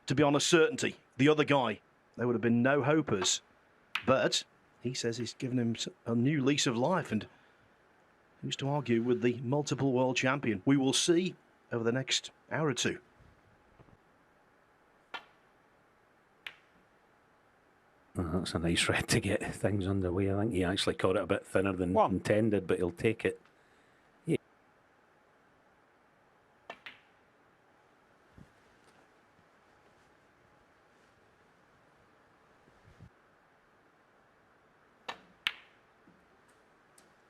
to be on a certainty. The other guy, there would have been no hopers. But he says he's given him a new lease of life, and who's to argue with the multiple world champion? We will see over the next hour or two. Oh, that's a nice red to get things underway. I think he actually caught it a bit thinner than intended, but he'll take it. Yeah.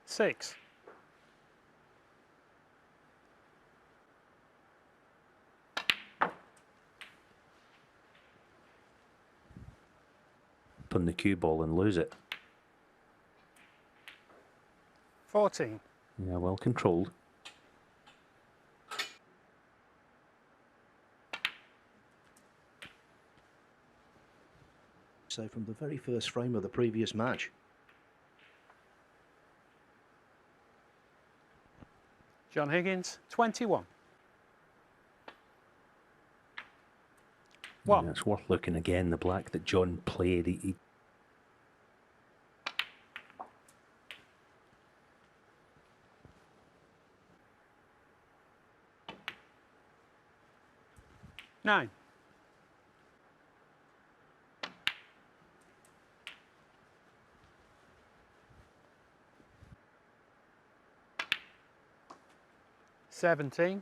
Six. On the cue ball and lose it. 14. Yeah, well controlled. So from the very first frame of the previous match. John Higgins, 21. Yeah, it's worth looking again. The black that John played, he 9. $17.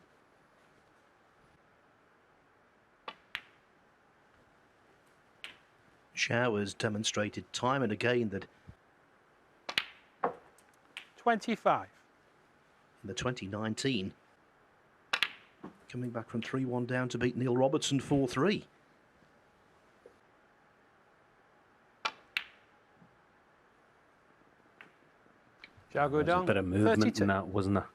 Xiao has demonstrated time and again that 25. in the 2019, coming back from 3-1 down to beat Neil Robertson 4-3. Xiao There's a bit of movement 32. in that, wasn't there?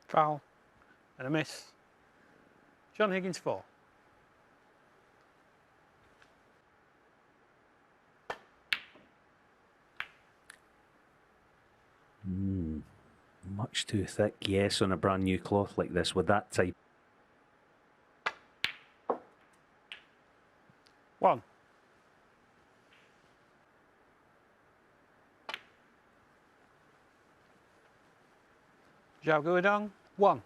Foul and a miss. John Higgins 4. Much too thick, yes, on a brand new cloth like this with that type. 1. Xiao Guodong, 1.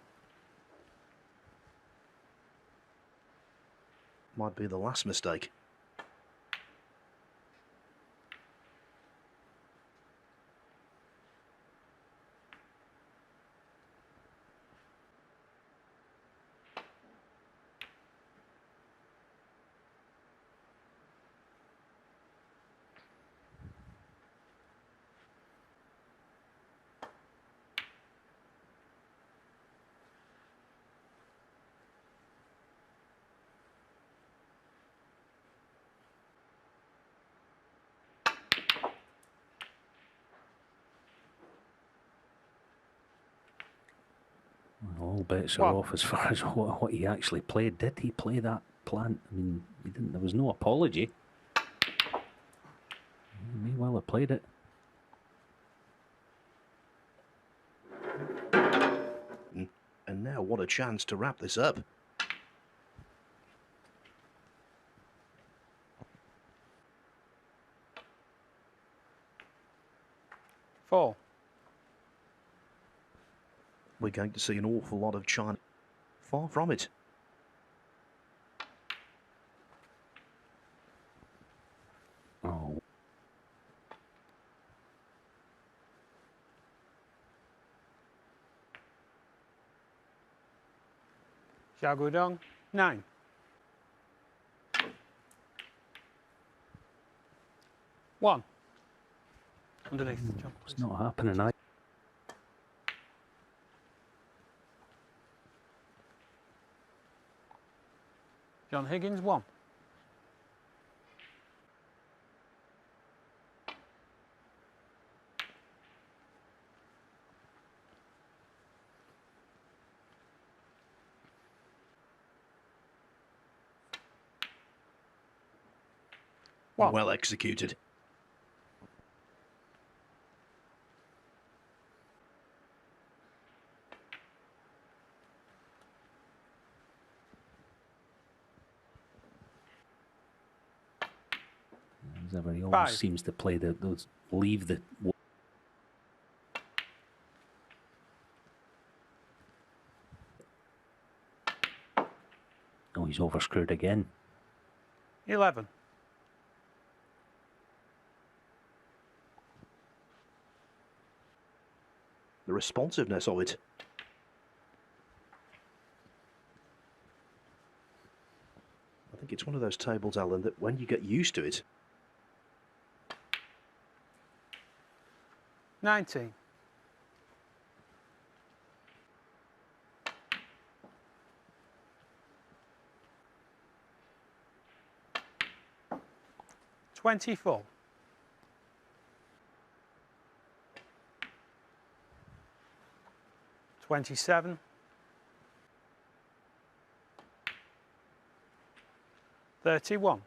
Might be the last mistake. All bets are off as far as what he actually played. Did he play that plant? I mean, he didn't. There was no apology. He may well have played it. And now what a chance to wrap this up. Four. We're going to see an awful lot of China. Far from it. Oh. Xiao Guodong, 9. One. Underneath, John. It's not happening. John Higgins, 1. 1. Well executed. As ever, he always 5. seems to play those leave the. Oh, he's overscrewed again. 11. The responsiveness of it. I think it's one of those tables, Alan, that when you get used to it, 19. 24. 27. 31.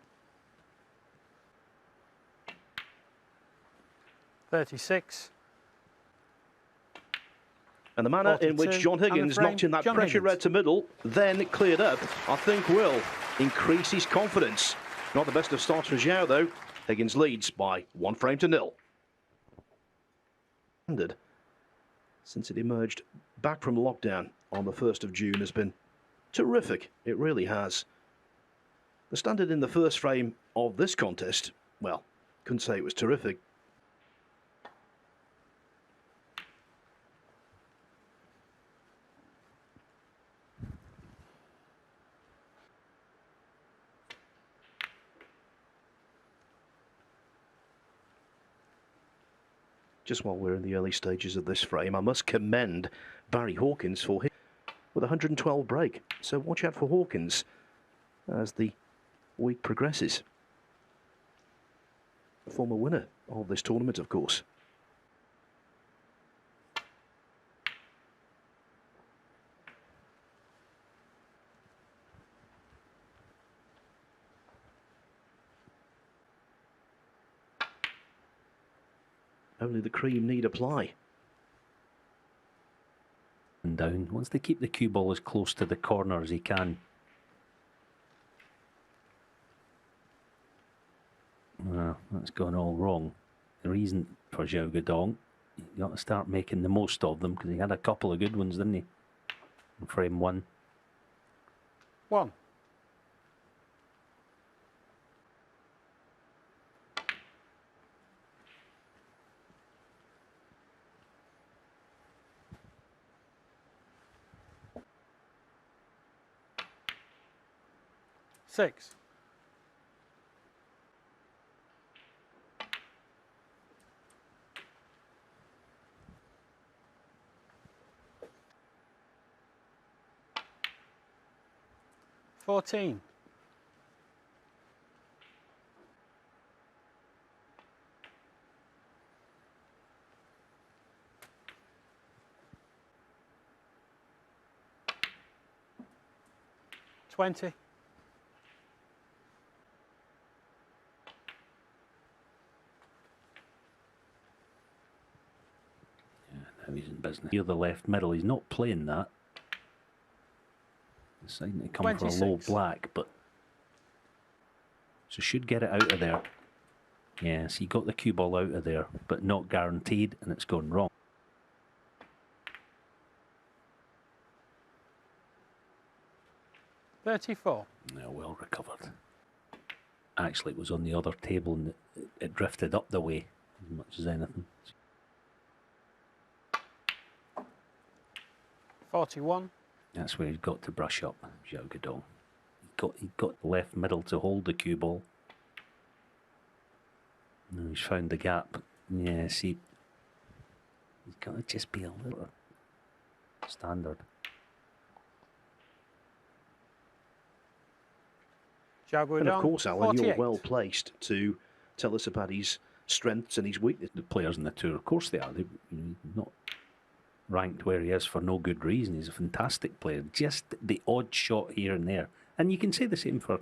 36. and the manner in which 42, John and the Higgins frame, knocked in that John pressure Higgins. red to middle, then cleared up, I think will increase his confidence. Not the best of starts for Xiao, though. Higgins leads by 1-0. Since it emerged back from lockdown on the 1st of June has been terrific. It really has. The standard in the first frame of this contest, well, couldn't say it was terrific. Just while we're in the early stages of this frame, I must commend Barry Hawkins for his with a 112 break. So watch out for Hawkins as the week progresses. A former winner of this tournament, of course. Only the cream need apply. And down. Once they keep the cue ball as close to the corner as he can. Well, that's gone all wrong. The reason for Xiao Guodong, you got to start making the most of them because he had a couple of good ones, didn't he? In frame 1. 1. 6. 14. 20. He's in business. Here, the left middle, he's not playing that. Deciding to come for a low 26. black, but so should get it out of there. Yes, he got the cue ball out of there, but not guaranteed, and it's gone wrong. $34. Yeah, well recovered. Actually, it was on the other table and it drifted up the way as much as anything. 41. That's where he's got to brush up, Xiao Guodong. He got the left middle to hold the cue ball. Now he's found the gap. Yeah, see, he's got to just be a little standard. Xiao Guodong, And of course, Alan, you're 48. well placed to tell us about his strengths and his weaknesses. The players in the tour, of course they are. They're not ranked where he is for no good reason. He's a fantastic player. Just the odd shot here and there. And you can say the same for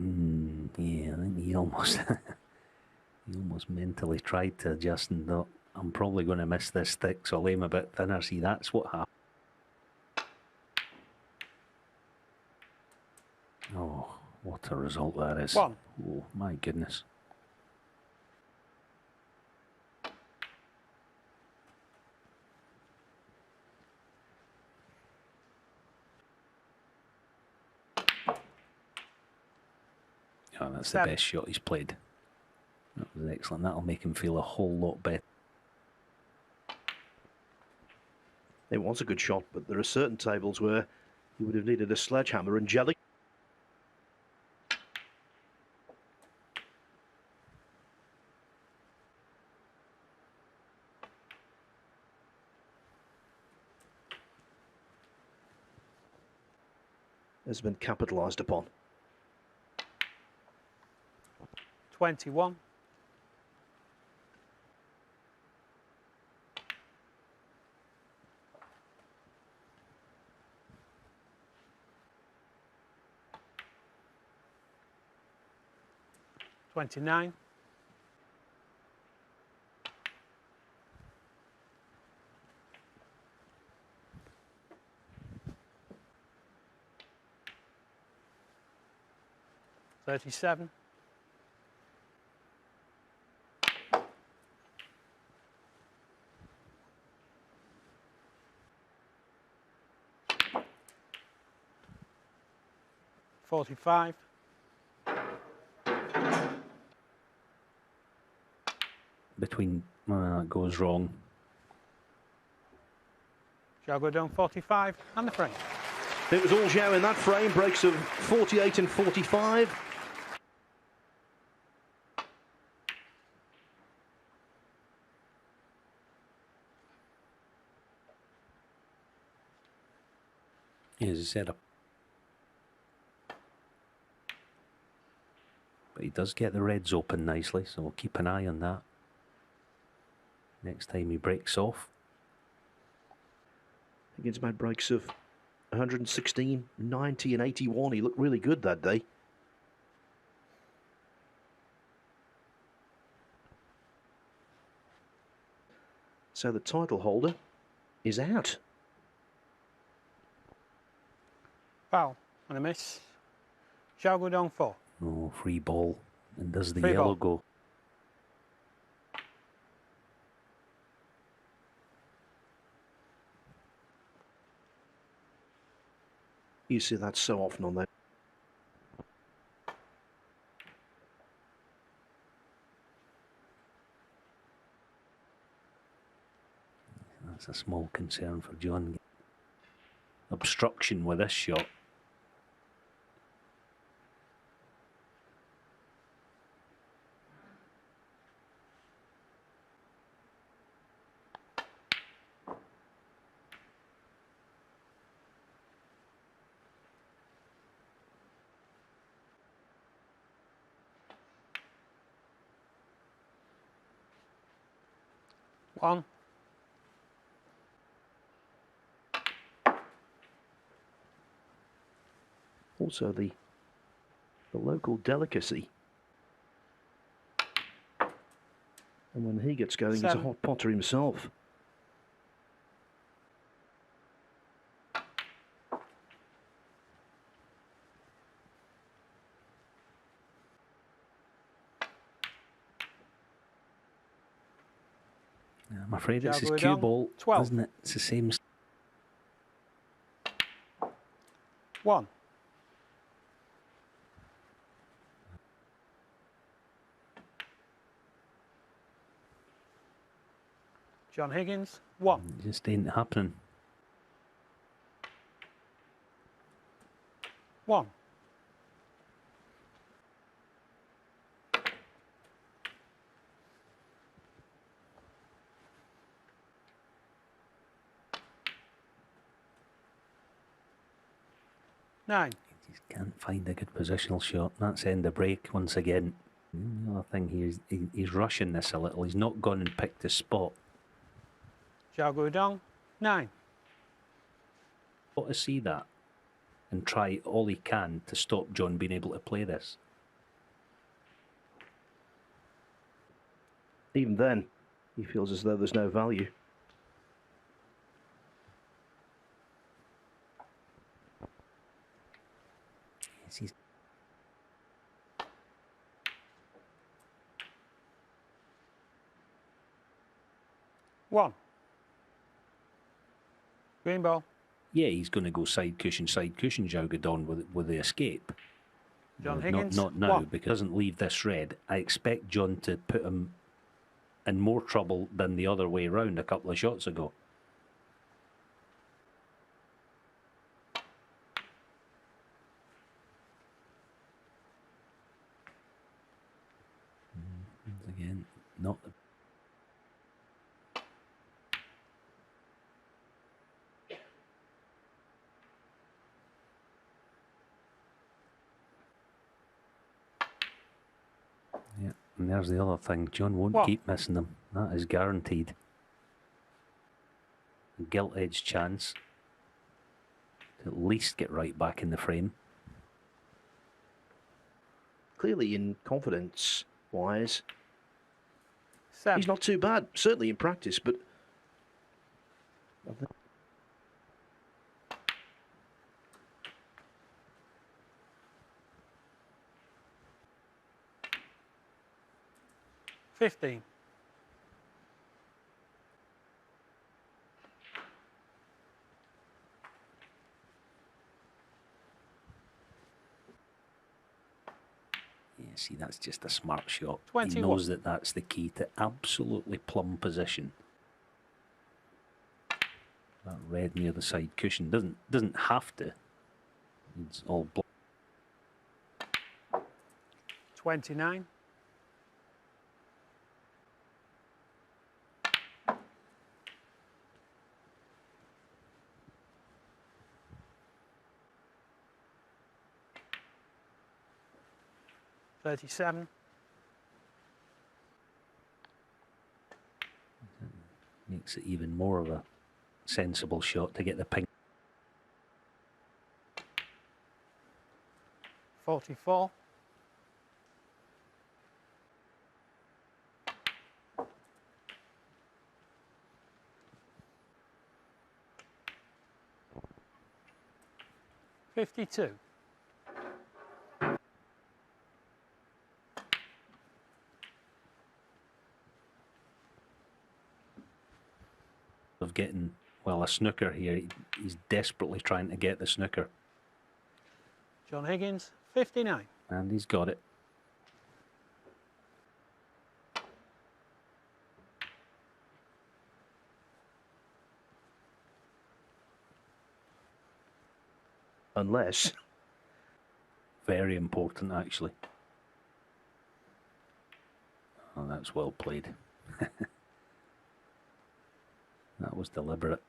Yeah, I think he almost he almost mentally tried to adjust and thought, I'm probably going to miss this stick, so I'll aim a bit thinner. See, that's what happened. Oh, what a result that is. One. Oh, my goodness. Oh, that's the best shot he's played. That was excellent. That'll make him feel a whole lot better. It was a good shot, but there are certain tables where he would have needed a sledgehammer and jelly. Has been capitalised upon. 21. $29. $37. $45. Between, it goes wrong. Xiao go down 45 and the frame. It was all Xiao in that frame, breaks of 48 and 45. As I said, but he does get the reds open nicely, so we'll keep an eye on that. Next time he breaks off. Higgins made breaks of 116, 90 and 81. He looked really good that day. So the title holder is out. Foul and a miss. Xiao go down 4. Oh, free ball. And does the Free yellow ball. go? You see that so often on there. That's a small concern for John. Obstruction with this shot. One. Also the local delicacy. And when he gets going, he's a 7. hot potter himself. I'm afraid it's his Xiao go cue down ball, 12. isn't it? It's the same. 1. John Higgins 1. It just ain't happening. 1. Nine. He just can't find a good positional shot. That's end of break once again. The other thing, he's rushing this a little. He's not gone and picked his spot. Xiao go down 9. Got to see that and try all he can to stop John being able to play this. Even then, he feels as though there's no value. Yes, he's One. Green ball. yeah, he's going to go side cushion, Xiao Guodong with the escape. John Not Higgins. now, One. because he doesn't leave this red. I expect John to put him in more trouble than the other way round a couple of shots ago. Again, not the yeah, and there's the other thing. John won't What? keep missing them. That is guaranteed. A gilt-edged chance to at least get right back in the frame. Clearly, in confidence-wise, 7. he's not too bad. Certainly in practice, but I think 15. Yeah, see, that's just a smart shot. 21. He knows that that's the key to absolutely plumb position. That red near the side cushion doesn't have to. It's all black. 29. $37. Makes it even more of a sensible shot to get the ping. 44. $52. Of getting, well, a snooker here. He's desperately trying to get the snooker. John Higgins. 59. And he's got it. unless Very important, actually. Oh, that's well played. That was deliberate.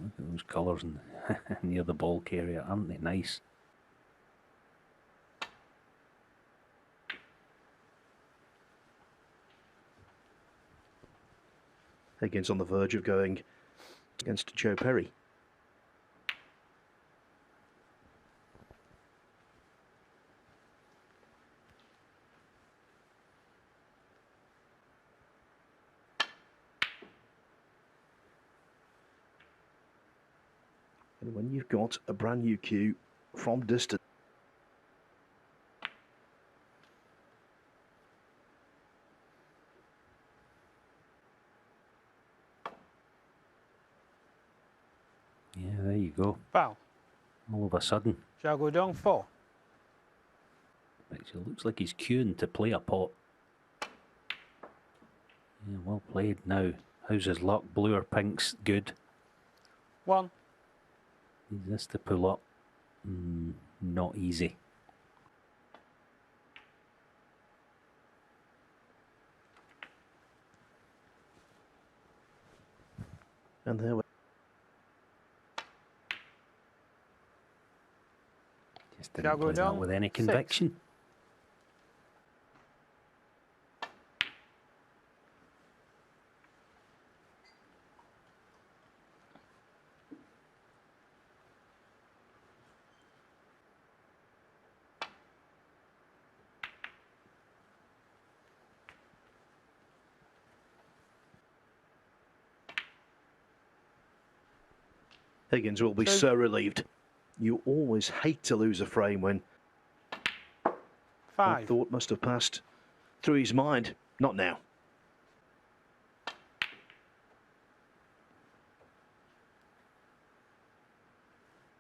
Look at those colours near the ball carrier, aren't they nice? Higgins on the verge of going against Joe Perry. And when you've got a brand new cue from distance, Yeah, there you go. Foul. All of a sudden, Xiao Guodong. 4. actually looks like he's queuing to play a pot. Yeah, well played. Now, how's his luck? Blue or pink's good. 1. Is this to pull up? Not easy. and there we Just didn't play that Guodong, with any 6. conviction. Higgins will be Two. so relieved. You always hate to lose a frame when that 5. thought must have passed through his mind. Not now.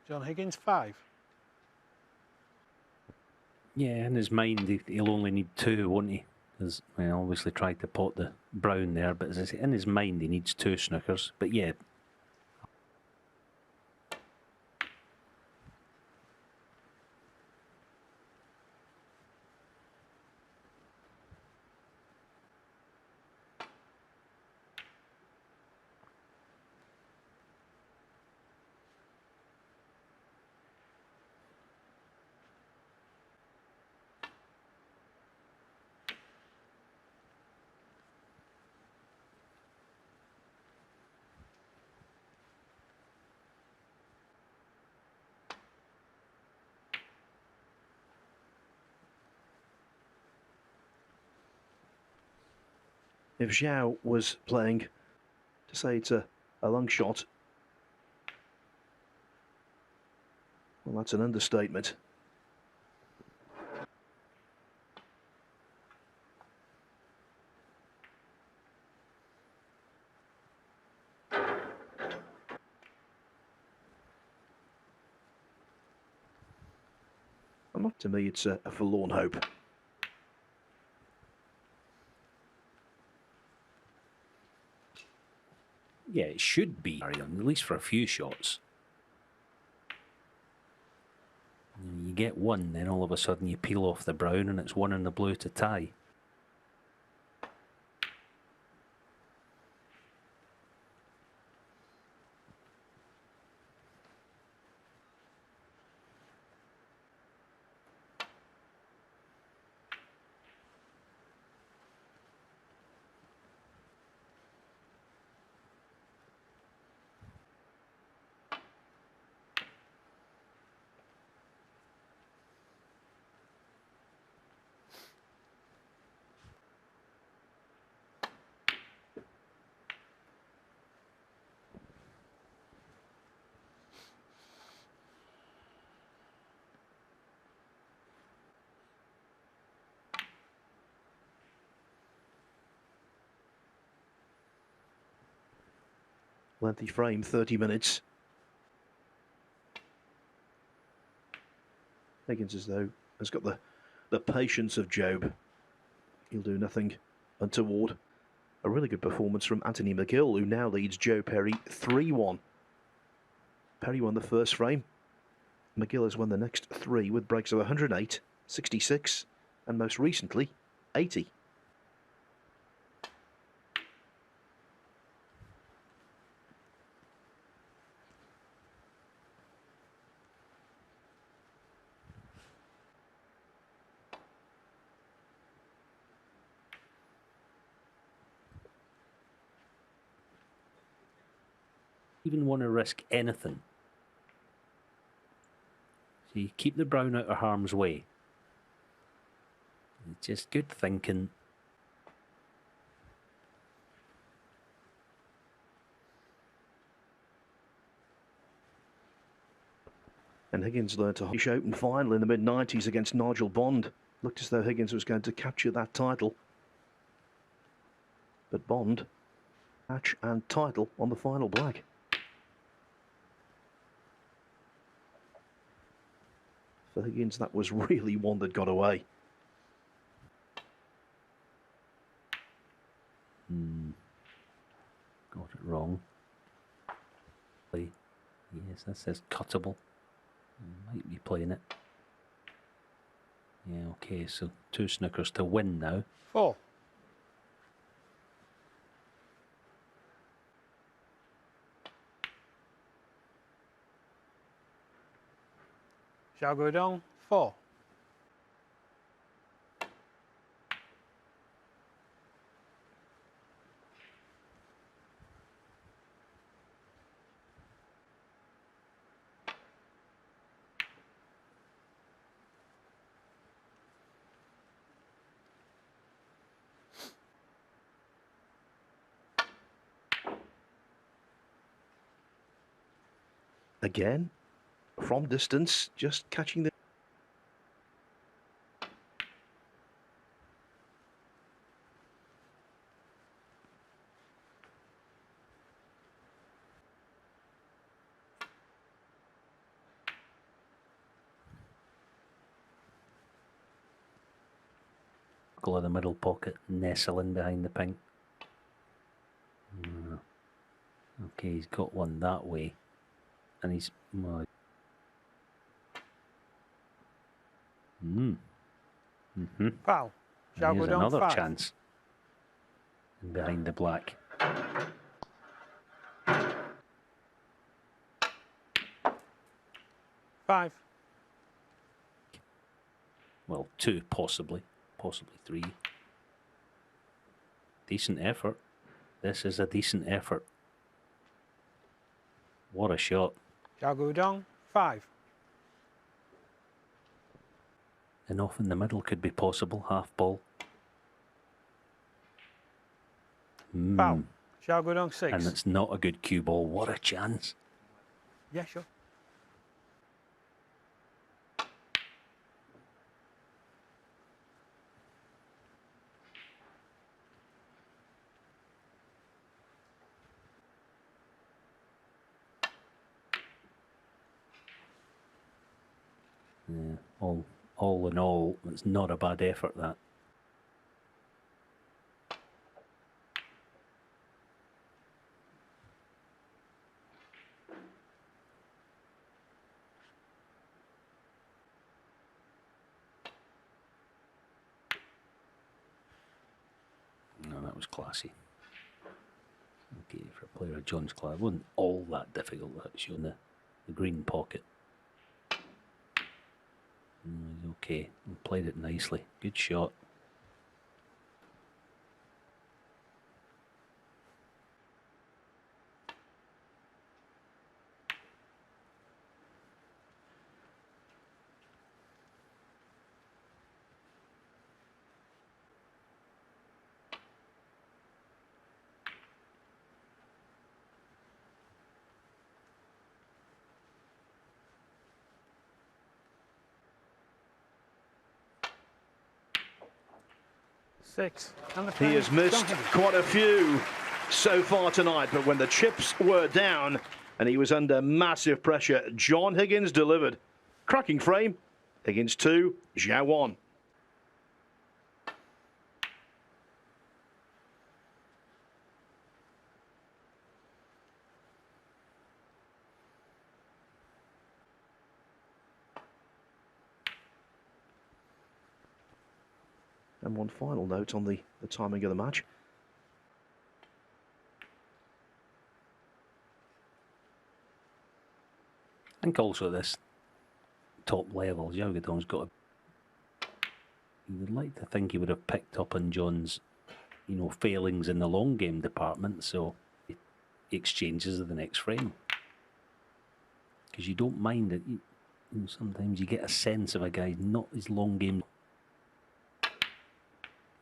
John Higgins, 5. Yeah, in his mind, he'll only need 2, won't he? Because I obviously tried to pot the brown there, but as I say, in his mind, he needs 2 snookers. But yeah. If Xiao was playing, to say it's a long shot, well, that's an understatement. And not to me, it's a forlorn hope. Yeah, it should be, at least for a few shots. You get 1, then all of a sudden you peel off the brown and it's 1 in the blue to tie. Lengthy frame, 30 minutes. Higgins, as though, has got the patience of Job. He'll do nothing untoward. A really good performance from Anthony McGill, who now leads Joe Perry 3-1. Perry won the first frame. McGill has won the next 3 with breaks of 108, 66, and most recently, 80. Even want to risk anything. So you keep the brown out of harm's way. It's just good thinking. And Higgins learned to British Open final in the mid-90s against Nigel Bond. Looked as though Higgins was going to capture that title. But Bond, match and title on the final black. For Higgins, that was really one that got away. Got it wrong. Yes, that says cuttable. Might be playing it. Yeah, okay, so 2 snookers to win now. 4. Xiao Guodong, 4. Again, from distance, just catching the... Go in the middle pocket, nestling behind the pink. Okay, he's got one that way. And he's... Well, Foul. Xiao here's Guodong, another 5. chance. And behind the black. Five. Well, 2 possibly. Possibly 3. Decent effort. This is a decent effort. What a shot. Xiao Guodong, 5. And off in the middle could be possible. Half ball. Foul. Xiao Guodong, 6. And it's not a good cue ball. What a chance. Yeah, sure. Yeah, all in all, it's not a bad effort, that. No, that was classy. Okay, for a player of John's class, it wasn't all that difficult, that showing the green pocket. He's okay, he played it nicely. Good shot. Six. And the He has missed quite a few so far tonight, but when the chips were down and he was under massive pressure, John Higgins delivered. Cracking frame. Higgins 2, Xiao 1. And one final note on the timing of the match. I think also at this top level, Xiao Guodong's got a... You would like to think he would have picked up on John's, failings in the long game department, so he exchanges the next frame. Because you don't mind it. Sometimes you get a sense of a guy not his long game.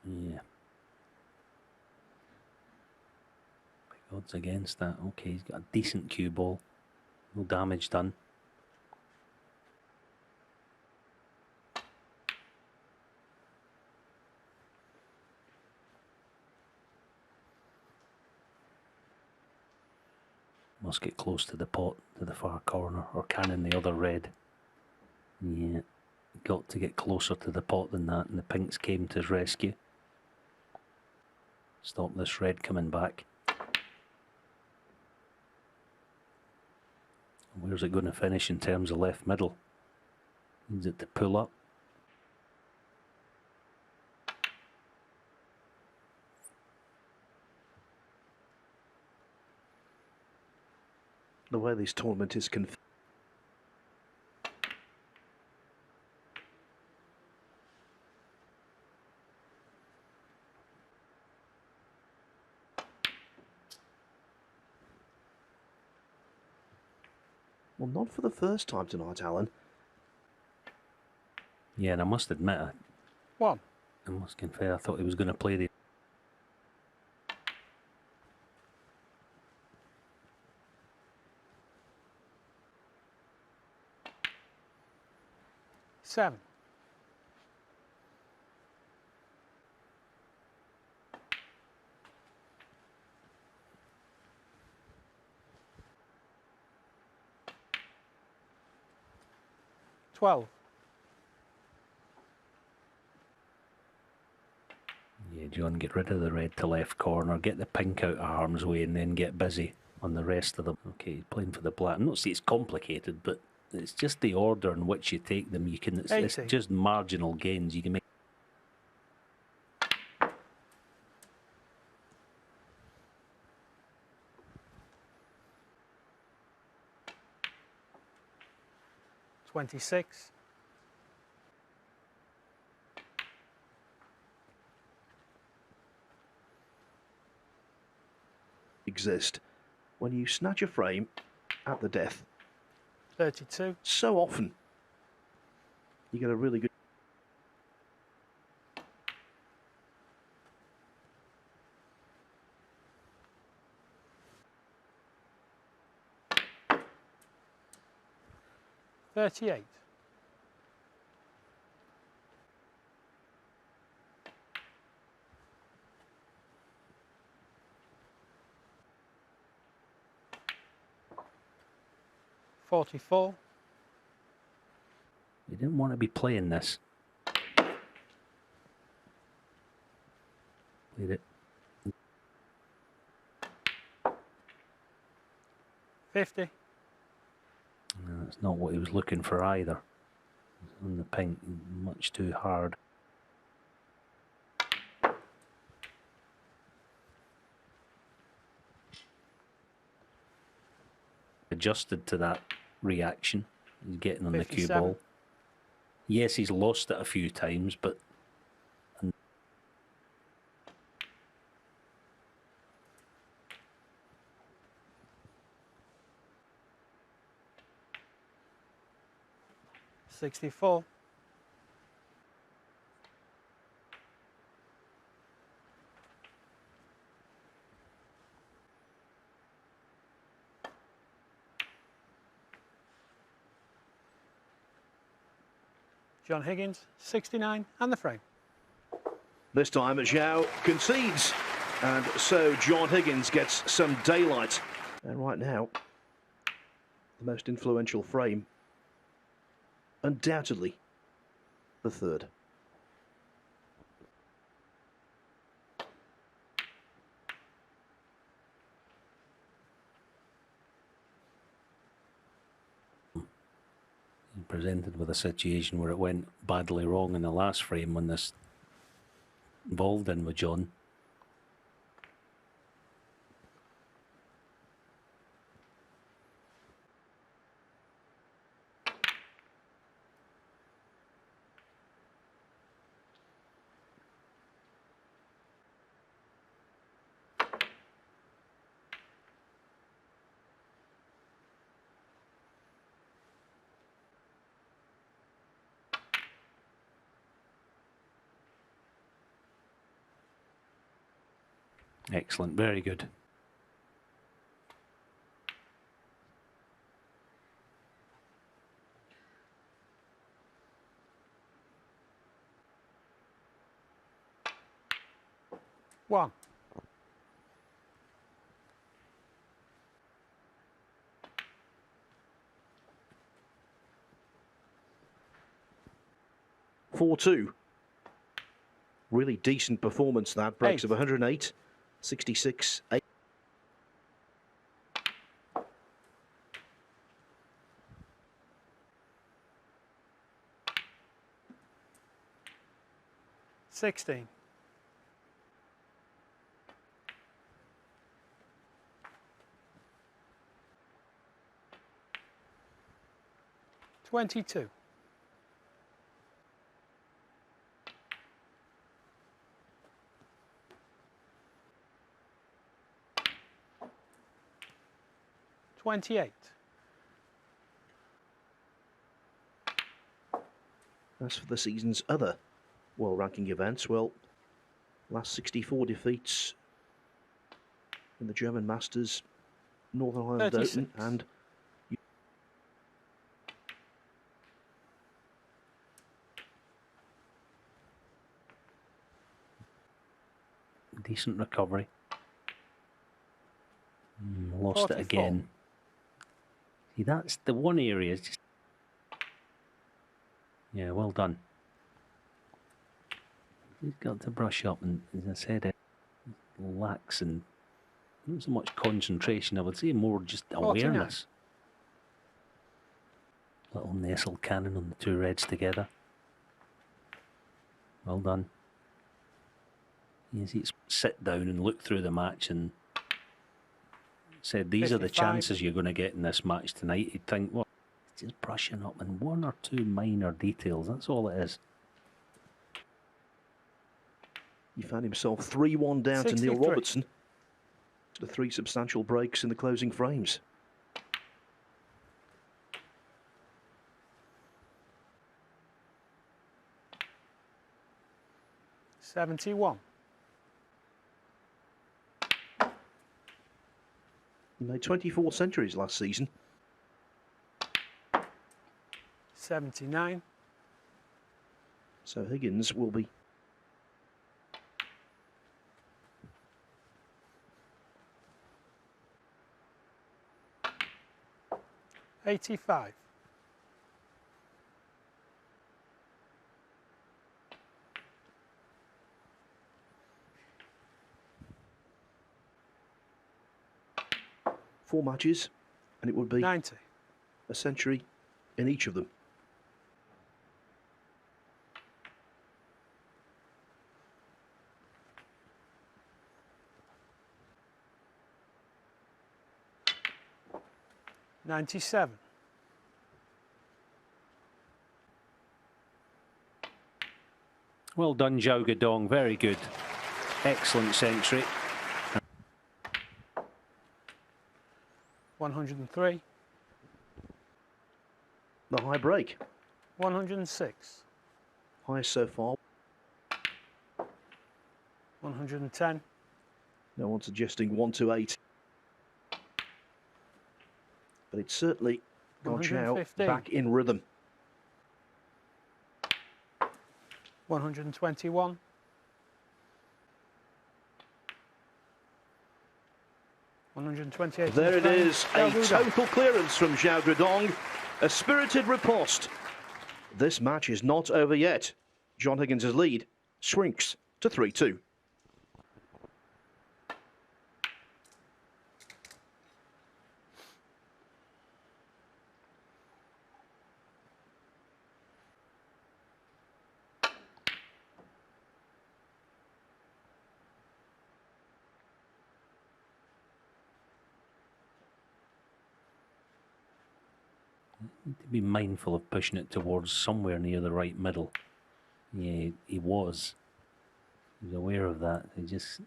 Yeah. Big odds against that. Okay, he's got a decent cue ball. No damage done. Must get close to the pot, to the far corner, or cannon the other red. Yeah, got to get closer to the pot than that, and the pinks came to his rescue. Stop this red coming back. Where's it going to finish in terms of left middle? Needs it to pull up. The way this tournament is configured. Well, not for the first time tonight, Alan. Yeah, and I must admit, One. I must confess, I thought he was going to play the... 7. $12. Yeah, John, get rid of the red to left corner, get the pink out of harm's way, and then get busy on the rest of them. Okay, he's playing for the black. I'm not saying it's complicated, but it's just the order in which you take them. You can. It's just marginal gains you can make. $26. Exist when you snatch a frame at the death. 32. So often you get a really good. $38. $44. You didn't want to be playing this. Played it. 50. No, that's not what he was looking for either. On the pink, much too hard. Adjusted to that reaction. He's getting on 57. the cue ball. Yes, he's lost it a few times, but $64. John Higgins, 69, and the frame. This time Xiao concedes, and so John Higgins gets some daylight. And right now, the most influential frame, undoubtedly the third. presented with a situation where it went badly wrong in the last frame when this involved in with John. Excellent, very good. One. $4-2. Really decent performance, that. Breaks of Eight. 108, 66, 8. $16. $22. $28. As for the season's other world ranking events, well, last 64 defeats in the German Masters, Northern Ireland 36. Open, and decent recovery. Lost 44. it again. See, that's the one area. It's just... Yeah, well done. He's got to brush up, and as I said, it lacks in not so much concentration, I would say more just 49. awareness. Little nestle cannon on the two reds together. Well done. Yes, he's sit down and look through the match and said, these are the 55. chances you're going to get in this match tonight. You'd think, well, it's just brushing up on one or two minor details. That's all it is. He found himself 3-1 down to Neil 63. Robertson. To the 3 substantial breaks in the closing frames. $71. He made 24 centuries last season. 79. So Higgins will be 85. four matches, and it would be 90. a century in each of them. $97. Well done, Xiao Guodong. Very good. Excellent century. 103. The high break, 106. highest so far. 110. No one suggesting 128. But it's certainly got Xiao 115. back in rhythm. 121. 128. There it is, a Xiao Guodong. total clearance from Xiao Guodong. A spirited riposte. This match is not over yet. John Higgins' lead shrinks to 3-2. Need to be mindful of pushing it towards somewhere near the right middle. Yeah, he was. He was aware of that. He just...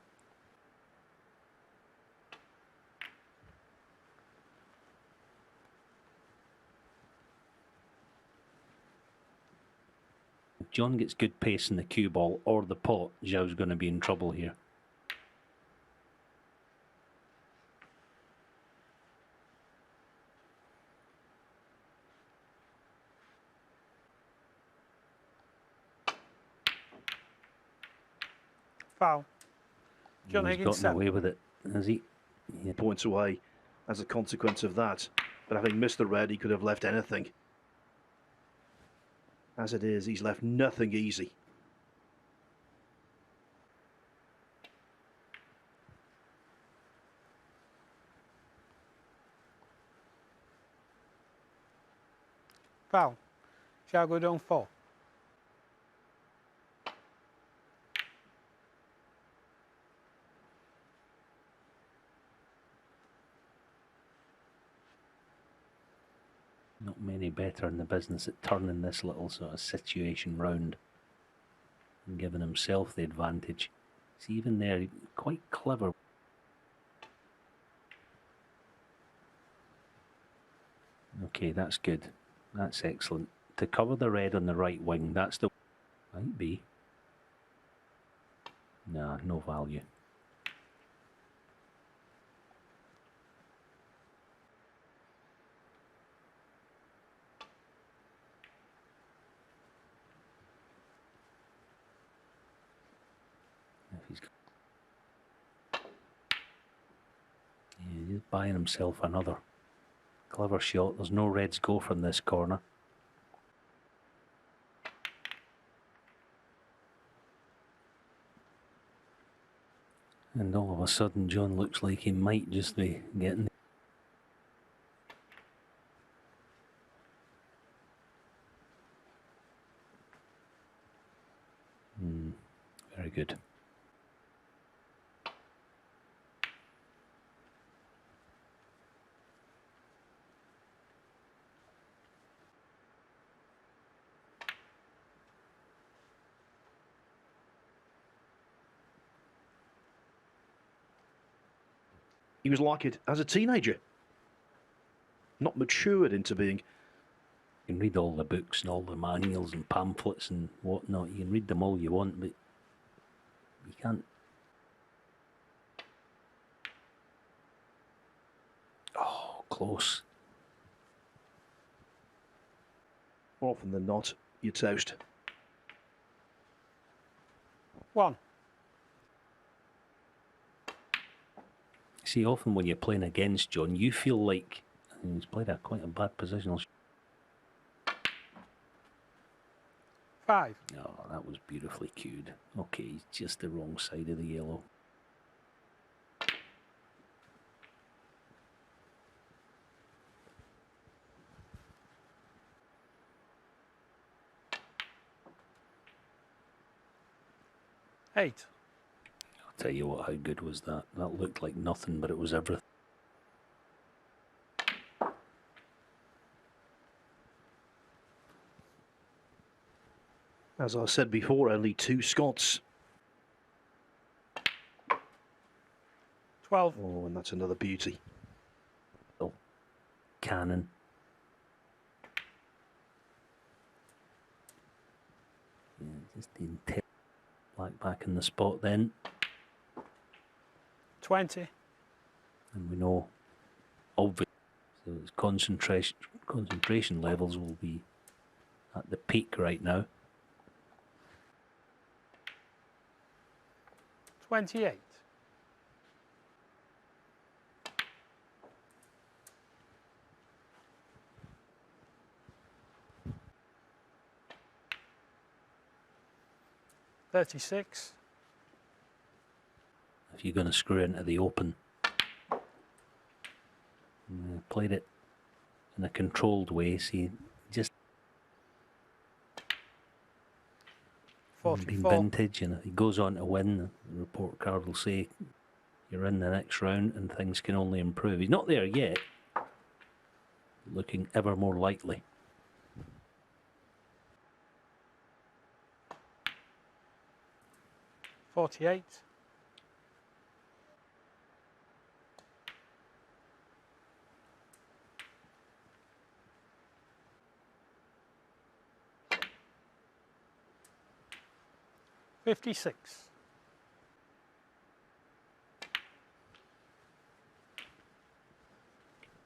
If John gets good pace in the cue ball or the pot, Xiao's going to be in trouble here. Foul. John He's Higgins gotten 7. away with it, has he? Yeah. Points away as a consequence of that. But having missed the red, he could have left anything. As it is, he's left nothing easy. Foul. Xiao Guodong 4. Not many better in the business at turning this little sort of situation round and giving himself the advantage. See, even there, quite clever. Okay, that's good. That's excellent. To cover the red on the right wing, that's the... Might be. Nah, no value. If he's... He's buying himself another clever shot. There's no reds go from this corner. And all of a sudden, John looks like he might just be getting. Very good. He was like it as a teenager. Not matured into being. You can read all the books and all the manuals and pamphlets and whatnot. You can read them all you want, but you can't. Oh, close. More often than not, you're toast. 1. See, often when you're playing against John, you feel like he's played quite a bad positional. 5. Oh, that was beautifully cued. Okay, he's just the wrong side of the yellow. Eight. I'll tell you what, how good was that? That looked like nothing, but it was everything. As I said before, only 2 Scots. 12. Oh, and that's another beauty. Oh, cannon. Yeah, just the intent. Black back in the spot then. 20. And we know, obviously, so his concentration levels will be at the peak right now. 28. 36. If you're going to screw into the open, played it in a controlled way, see, just 44. been vintage, and if he goes on to win, the report card will say you're in the next round and things can only improve. He's not there yet, looking ever more likely. 48. 56.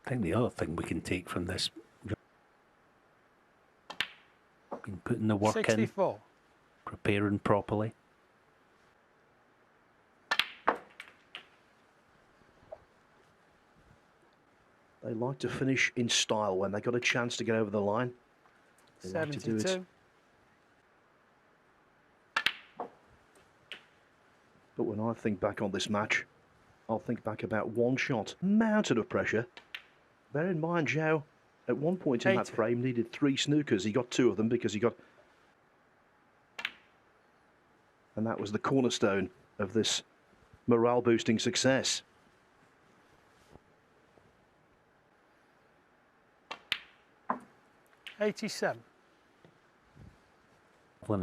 I think the other thing we can take from this, been putting the work 64. in, preparing properly. They like to finish in style when they got a chance to get over the line. They like to do 72. it. But when I think back on this match, I'll think back about one shot, mountain of pressure. Bear in mind, Xiao, at one point in that 80. frame, needed 3 snookers. He got 2 of them because he got... And that was the cornerstone of this morale-boosting success.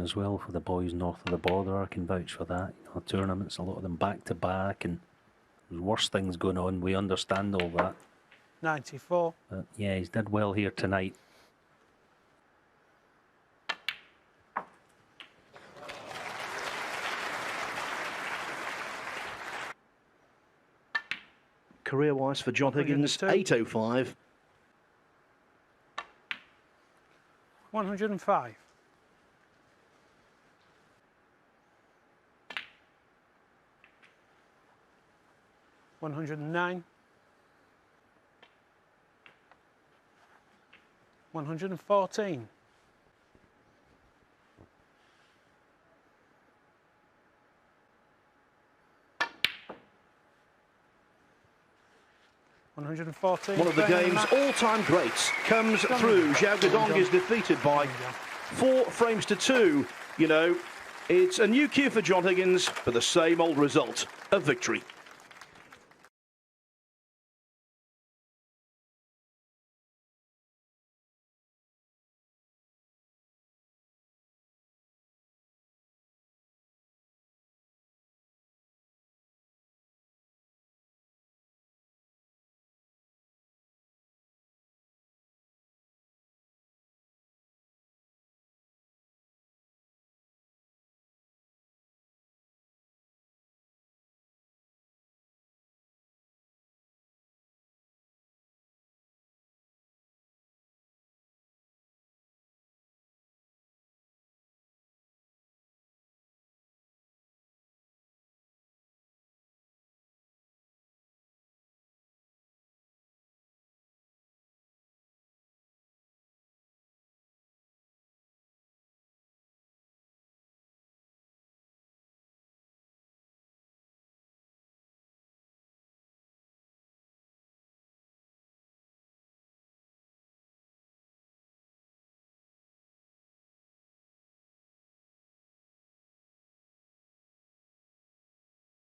As well for the boys north of the border, I can vouch for that. You know, tournaments, a lot of them back to back, and there's worse things going on. We understand all that. 94. But yeah, he's did well here tonight. Career-wise for John Higgins, 102. 805. 105. 109. 114. One One of the game's all-time greats comes through. Xiao Guodong is defeated by 4 frames to 2. You know, it's a new cue for John Higgins, but the same old result, a victory.